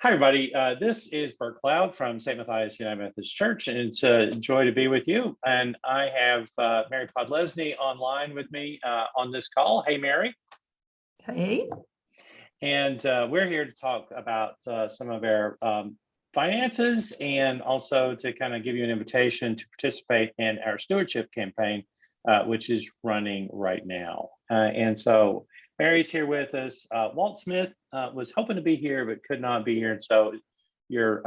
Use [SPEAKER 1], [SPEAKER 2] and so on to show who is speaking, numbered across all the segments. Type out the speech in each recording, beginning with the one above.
[SPEAKER 1] Hi, everybody. This is Bert Cloud from St. Matthias United Methodist Church, and it's a joy to be with you. And I have Mary Podlesney online with me on this call. Hey, Mary.
[SPEAKER 2] Hey.
[SPEAKER 1] And we're here to talk about some of our finances and also to kind of give you an invitation to participate in our stewardship campaign, which is running right now. And so Mary's here with us. Walt Smith was hoping to be here, but could not be here. And so you're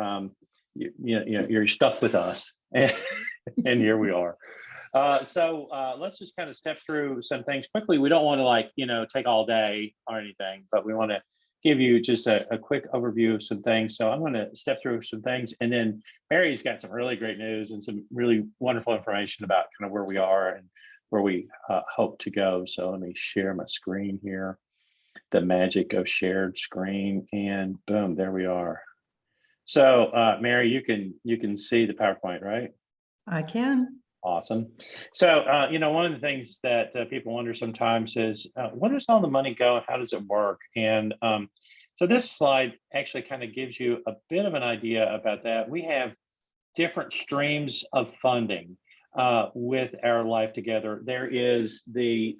[SPEAKER 1] stuck with us and here we are. So let's just kind of step through some things quickly. We don't want to take all day or anything, but we want to give you just a quick overview of some things. So I'm going to step through some things, and then Mary's got some really great news and some really wonderful information about kind of where we are and where we hope to go. So let me share my screen here, the magic of shared screen, and boom, there we are. So Mary, you can see the PowerPoint, right?
[SPEAKER 2] I can.
[SPEAKER 1] Awesome. So one of the things that people wonder sometimes is where does all the money go? How does it work? And so this slide actually kind of gives you a bit of an idea about that. We have different streams of funding with our Life Together. There is the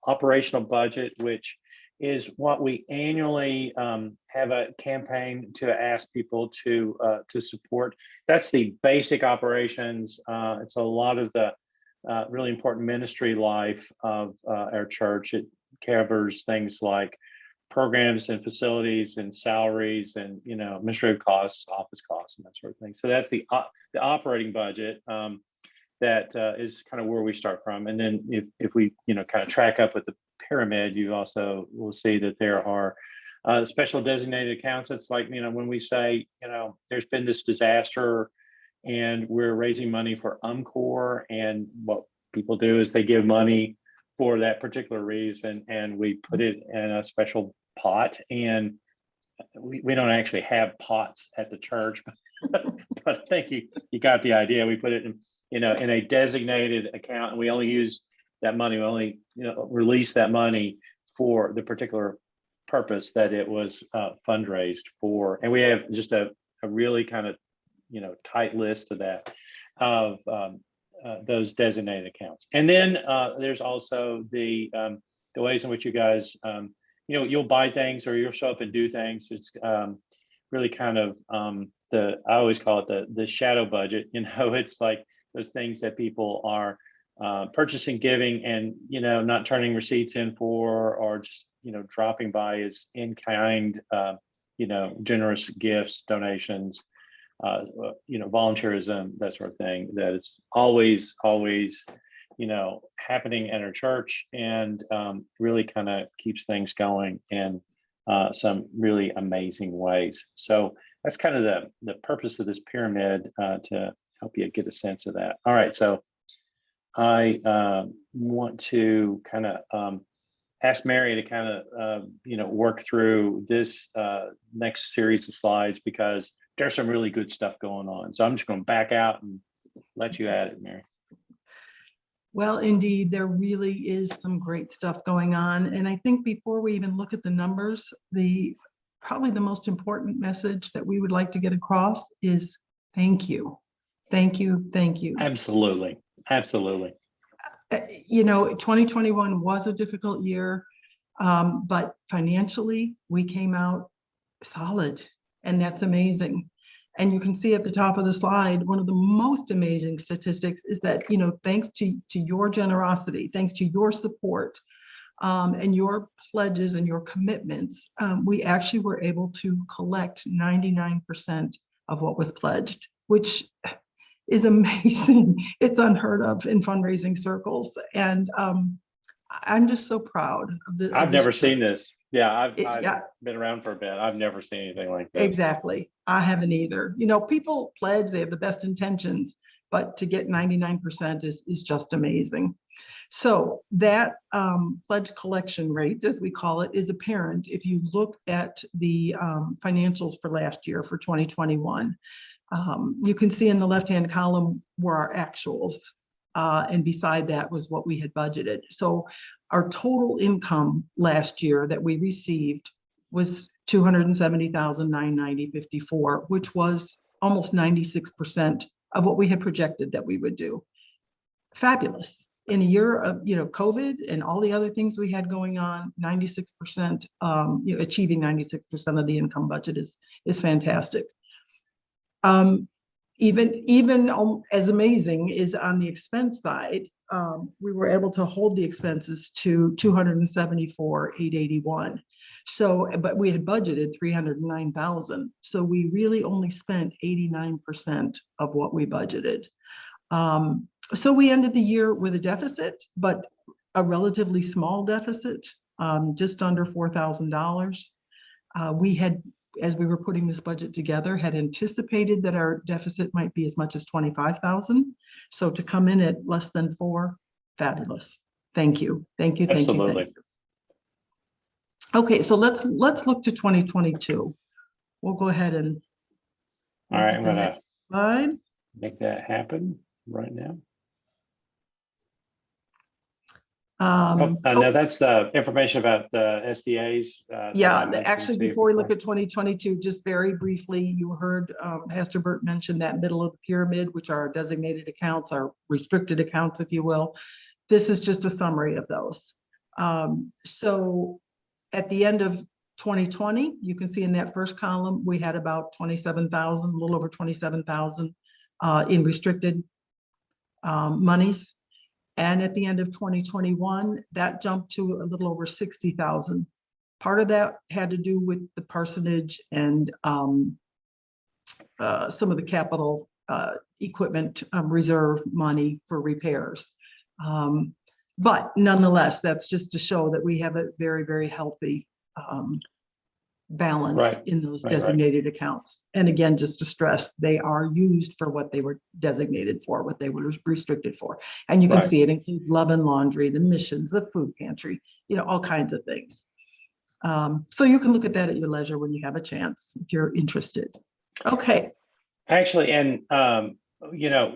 [SPEAKER 1] operational budget, which is what we annually have a campaign to ask people to support. That's the basic operations. It's a lot of the really important ministry life of our church. It covers things like programs and facilities and salaries and administrative costs, office costs, and that sort of thing. So that's the operating budget. That is kind of where we start from. And then if we kind of track up with the pyramid, you also will see that there are special designated accounts. It's like, when we say, there's been this disaster and we're raising money for UMCOR, and what people do is they give money for that particular reason, and we put it in a special pot. And we don't actually have pots at the church, but I think you got the idea. We put it in a designated account, and we only use that money. We only release that money for the particular purpose that it was fundraised for. And we have just a really kind of tight list of that, of those designated accounts. And then there's also the ways in which you guys you'll buy things or you'll show up and do things. It's really kind of I always call it the shadow budget. It's like those things that people are purchasing, giving, and not turning receipts in for, or just dropping by as in-kind generous gifts, donations, volunteerism, that sort of thing. That is always happening at our church, and really kind of keeps things going in some really amazing ways. So that's kind of the purpose of this pyramid, to help you get a sense of that. All right, so I want to kind of ask Mary to kind of work through this next series of slides, because there's some really good stuff going on. So I'm just going to back out and let you at it, Mary.
[SPEAKER 2] Well, indeed, there really is some great stuff going on. And I think before we even look at the numbers, probably the most important message that we would like to get across is thank you. Thank you. Thank you.
[SPEAKER 1] Absolutely. Absolutely.
[SPEAKER 2] 2021 was a difficult year, but financially we came out solid, and that's amazing. And you can see at the top of the slide, one of the most amazing statistics is that, thanks to your generosity, thanks to your support, and your pledges and your commitments, we actually were able to collect 99% of what was pledged, which is amazing. It's unheard of in fundraising circles. And I'm just so proud of this.
[SPEAKER 1] I've never seen this. Yeah, I've been around for a bit. I've never seen anything like this.
[SPEAKER 2] Exactly. I haven't either. People pledge, they have the best intentions, but to get 99% is just amazing. So that pledge collection rate, as we call it, is apparent if you look at the financials for last year, for 2021. You can see in the left-hand column were our actuals, and beside that was what we had budgeted. So our total income last year that we received was 270,990.54, which was almost 96% of what we had projected that we would do. Fabulous. In a year of, COVID and all the other things we had going on, 96%, achieving 96% of the income budget is fantastic. Even as amazing is on the expense side, we were able to hold the expenses to 274,881. So, but we had budgeted 309,000. So we really only spent 89% of what we budgeted. So we ended the year with a deficit, but a relatively small deficit, just under $4,000. We had, as we were putting this budget together, had anticipated that our deficit might be as much as 25,000. So to come in at less than 4, fabulous. Thank you. Thank you. Thank
[SPEAKER 1] Absolutely.
[SPEAKER 2] you. Thank you. Okay, so let's look to 2022. We'll go ahead and
[SPEAKER 1] all right, I'm gonna
[SPEAKER 2] slide.
[SPEAKER 1] Make that happen right now. No, that's the information about the SDAs.
[SPEAKER 2] Yeah, actually, before we look at 2022, just very briefly, you heard Pastor Bert mention that middle of the pyramid, which are our designated accounts, our restricted accounts, if you will. This is just a summary of those. So at the end of 2020, you can see in that first column, we had about 27,000, a little over 27,000 in restricted monies. And at the end of 2021, that jumped to a little over 60,000. Part of that had to do with the parsonage and some of the capital equipment reserve money for repairs. But nonetheless, that's just to show that we have a very, very healthy balance in those designated accounts. And again, just to stress, they are used for what they were designated for, what they were restricted for. And you can see it includes love and laundry, the missions, the food pantry, all kinds of things. So you can look at that at your leisure when you have a chance, if you're interested. Okay. Actually,
[SPEAKER 1] and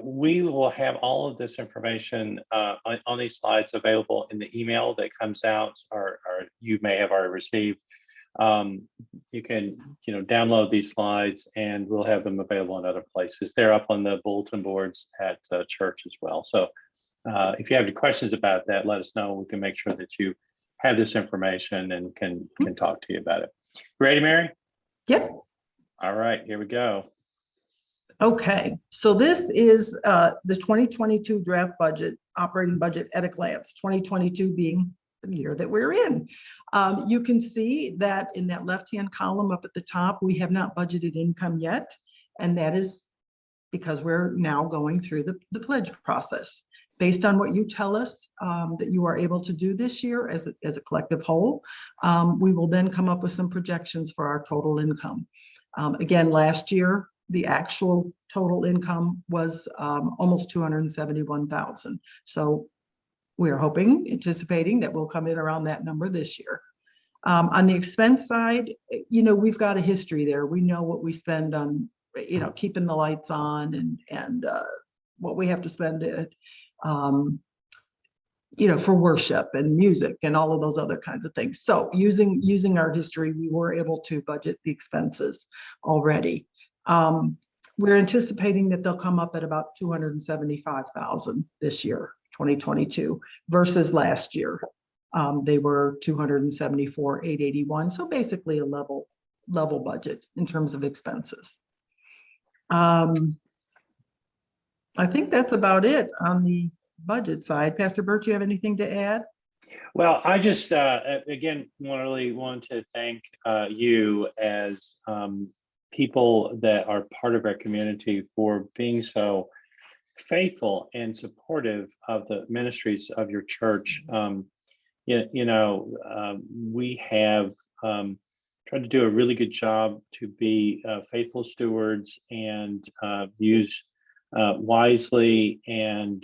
[SPEAKER 1] we will have all of this information on these slides available in the email that comes out, or you may have already received. You can, download these slides, and we'll have them available in other places. They're up on the bulletin boards at church as well. So if you have any questions about that, let us know. We can make sure that you have this information and can talk to you about it. Ready, Mary?
[SPEAKER 2] Yep.
[SPEAKER 1] All right, here we go.
[SPEAKER 2] Okay, so this is the 2022 draft budget, operating budget at a glance, 2022 being the year that we're in. You can see that in that left-hand column up at the top, we have not budgeted income yet. And that is because we're now going through the pledge process. Based on what you tell us that you are able to do this year as a collective whole, we will then come up with some projections for our total income. Again, last year, the actual total income was almost 271,000. So we are anticipating that we'll come in around that number this year. On the expense side, we've got a history there. We know what we spend on, keeping the lights on and what we have to spend it, for worship and music and all of those other kinds of things. So using our history, we were able to budget the expenses already. We're anticipating that they'll come up at about 275,000 this year, 2022, versus last year. They were 274,881. So basically a level budget in terms of expenses. I think that's about it on the budget side. Pastor Bert, you have anything to add?
[SPEAKER 1] Well, I just, again, really want to thank you as people that are part of our community for being so faithful and supportive of the ministries of your church. We have tried to do a really good job to be faithful stewards and use wisely and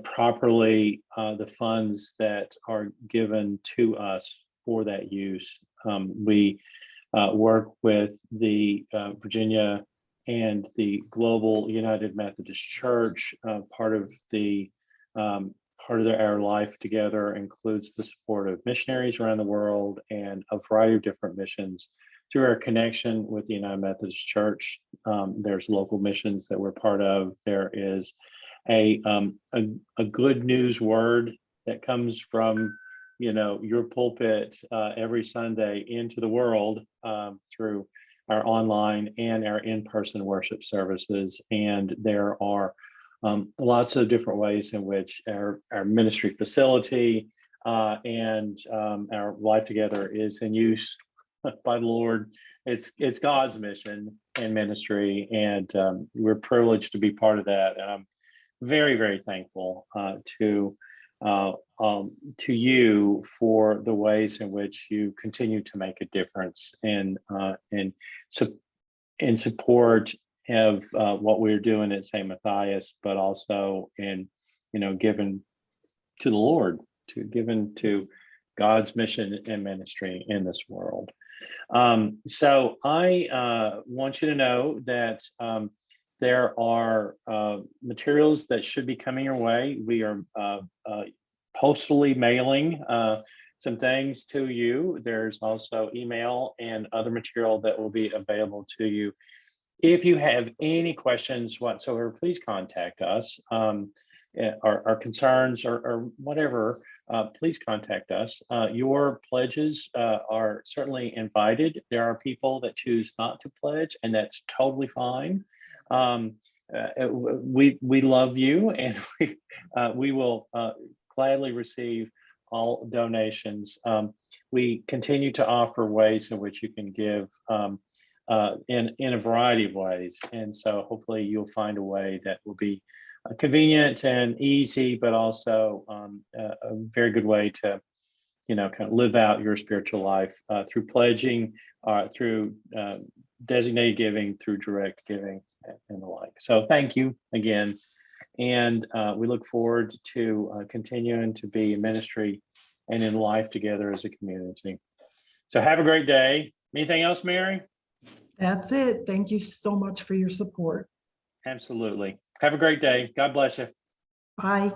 [SPEAKER 1] properly the funds that are given to us for that use. We work with the Virginia and the Global United Methodist Church, part of the part of our life together includes the support of missionaries around the world and a variety of different missions. Through our connection with the United Methodist Church, there's local missions that we're part of. There is a good news word that comes from your pulpit every Sunday into the world through our online and our in-person worship services. And there are lots of different ways in which our ministry facility and our life together is in use by the Lord. It's God's mission and ministry, and we're privileged to be part of that. And I'm very, very thankful to you for the ways in which you continue to make a difference in support of what we're doing at St. Matthias, but also in given to the Lord, given to God's mission and ministry in this world. So I want you to know that there are materials that should be coming your way. We are postally mailing some things to you. There's also email and other material that will be available to you. If you have any questions whatsoever, please contact us. Our concerns or whatever, please contact us. Your pledges are certainly invited. There are people that choose not to pledge, and that's totally fine. We love you, and we will gladly receive all donations. We continue to offer ways in which you can give in a variety of ways, and so hopefully you'll find a way that will be convenient and easy, but also a very good way to kind of live out your spiritual life through pledging, through designated giving, through direct giving, and the like. So thank you again, and we look forward to continuing to be in ministry and in life together as a community. So have a great day. Anything else, Mary?
[SPEAKER 2] That's it. Thank you so much for your support.
[SPEAKER 1] Absolutely. Have a great day. God bless you.
[SPEAKER 2] Bye.